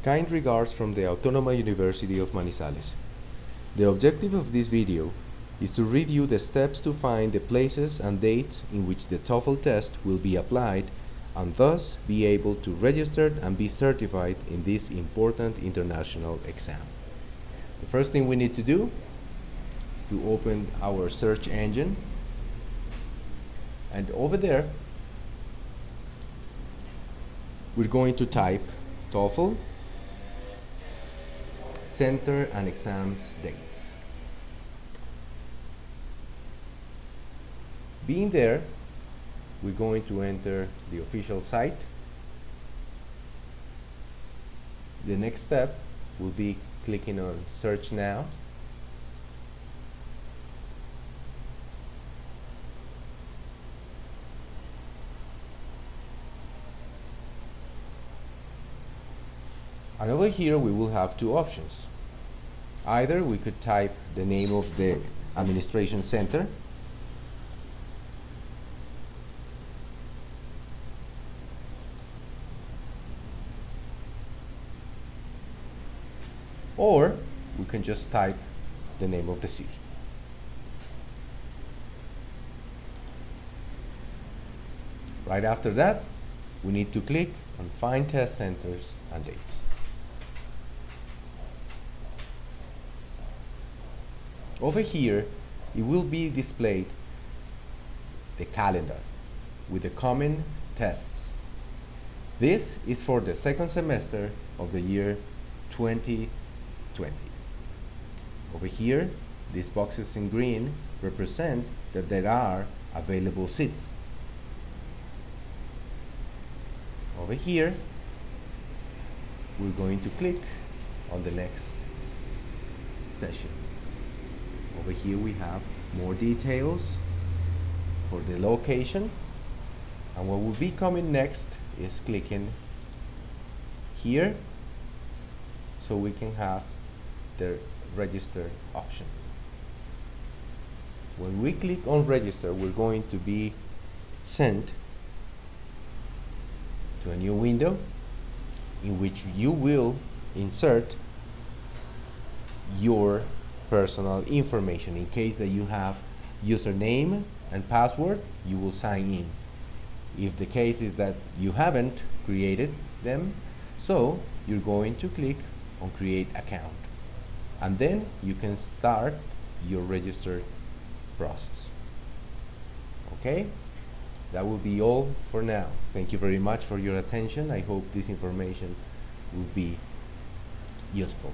Kind regards from the Autónoma University of Manizales. The objective of this video is to review the steps to find the places and dates in which the TOEFL test will be applied and thus be able to register and be certified in this important international exam. The first thing we need to do is to open our search engine, and over there we're going to type TOEFL Center and Exams Dates. Being there, we're going to enter the official site. The next step will be clicking on Search Now. And over here we will have two options. Either we could type the name of the administration center, or we can just type the name of the city. Right after that, we need to click on Find Test Centers and Dates. Over here, it will be displayed the calendar with the common tests. This is for the second semester of the year 2020. Over here, these boxes in green represent that there are available seats. Over here, we're going to click on the next session. Over here we have more details for the location, and what will be coming next is clicking here so we can have the register option. When we click on register, we're going to be sent to a new window in which you will insert your personal information. In case that you have username and password, you will sign in. If the case is that you haven't created them, so you're going to click on create account, and then you can start your register process. Okay, that will be all for now. Thank you very much for your attention. I hope this information will be useful.